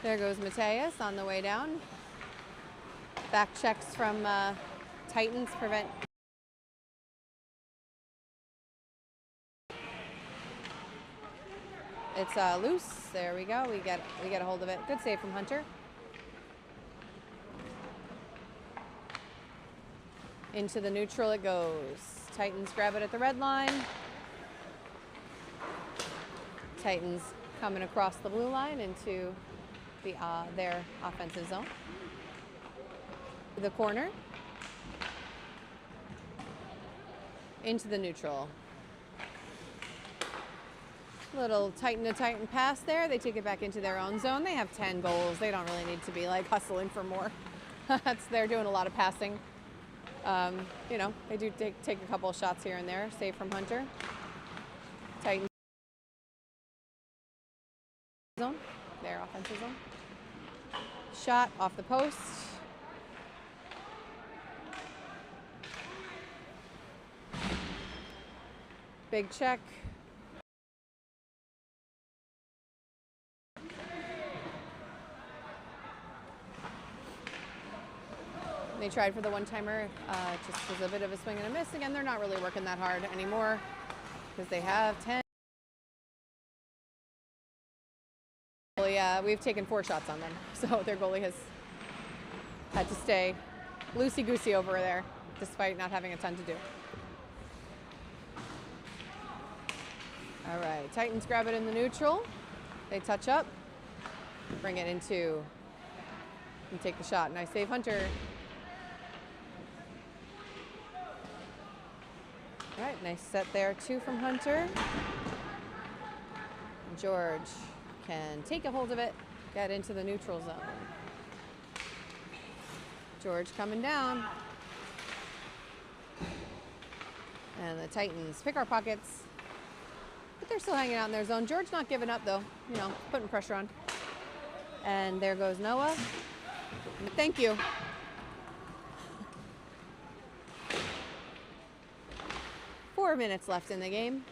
There goes Mateus on the way down. Back checks from Titans prevent. It's loose. There we go. We get a hold of it. Good save from Hunter. Into the neutral it goes. Titans grab it at the red line. Titans coming across the blue line into the their offensive zone. The corner. Into the neutral. Little Titan to Titan pass there. They take it back into their own zone. They have 10 goals. They don't really need to be like hustling for more. They're doing a lot of passing. You know, they do take a couple of shots here and there. Save from Hunter. Titans zone. Their offensive zone. Shot off the post. Big check. They tried for the one-timer, just was a bit of a swing and a miss. Again, they're not really working that hard anymore because they have 10. We've taken 4 shots on them, so their goalie has had to stay loosey-goosey over there despite not having a ton to do. All right, Titans grab it in the neutral. They touch up, bring it into, and take the shot. Nice save, Hunter. All right, nice set there, 2 from Hunter. George can take a hold of it, get into the neutral zone. George coming down. And the Titans pick our pockets, but they're still hanging out in their zone. George not giving up though, you know, putting pressure on. And there goes Noah. Thank you. Four minutes left in the game.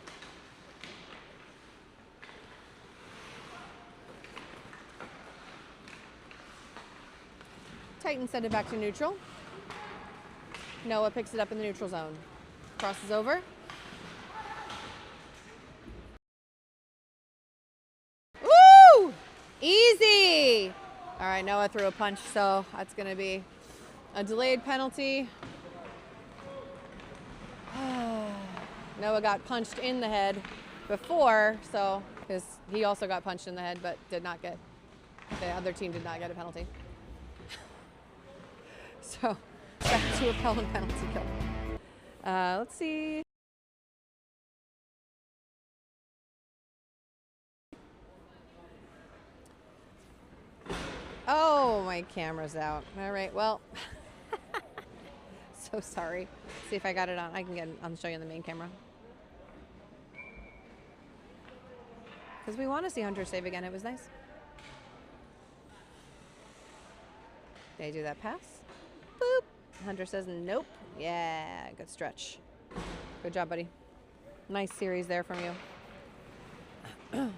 Titans send it back to neutral. Noah picks it up in the neutral zone. Crosses over. Woo! Easy! All right, Noah threw a punch, so that's going to be a delayed penalty. Noah got punched in the head before, so because he also got punched in the head, but did not get, the other team did not get a penalty. So back to a Pelham penalty kill. Let's see. Oh, my camera's out. All right, well, so sorry. See if I got it on. I'll show you on the main camera. Because we want to see Hunter save again. It was nice. They do that pass. Boop. Hunter says nope. Yeah, good stretch. Good job, buddy. Nice series there from you.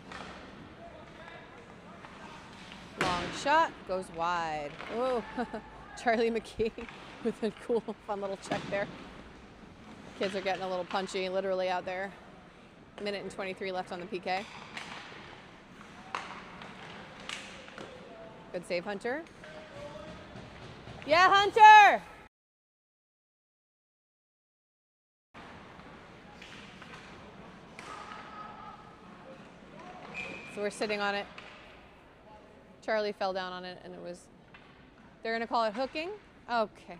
Long shot goes wide. Oh, Charlie McKee with a cool, fun little check there. Kids are getting a little punchy, literally out there. 1:23 left on the PK. Good save, Hunter. Yeah, Hunter! So we're sitting on it. Charlie fell down on it and it was, they're gonna call it hooking? Okay.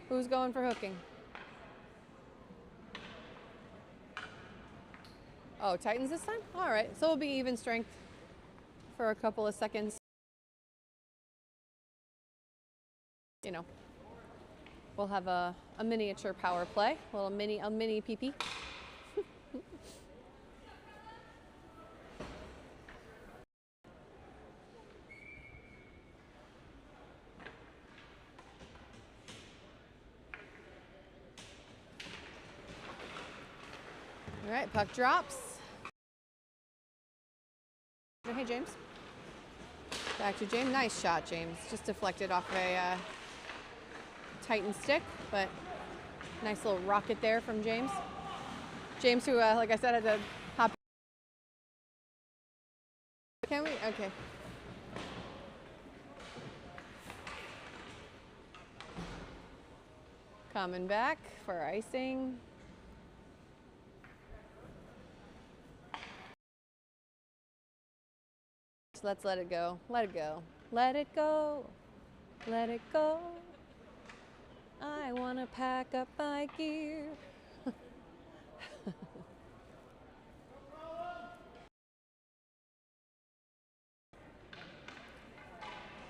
Who's going for hooking? Oh, Titans this time? All right, so it'll be even strength for a couple of seconds. You know, we'll have a miniature power play, a mini PP. All right, puck drops. Hey, James. Back to James. Nice shot, James. Just deflected off a Titan stick, but nice little rocket there from James. James, who, like I said, had to hop. Can we? Okay. Coming back for icing. Let's let it go. Let it go. Let it go. Let it go. I want to pack up my gear.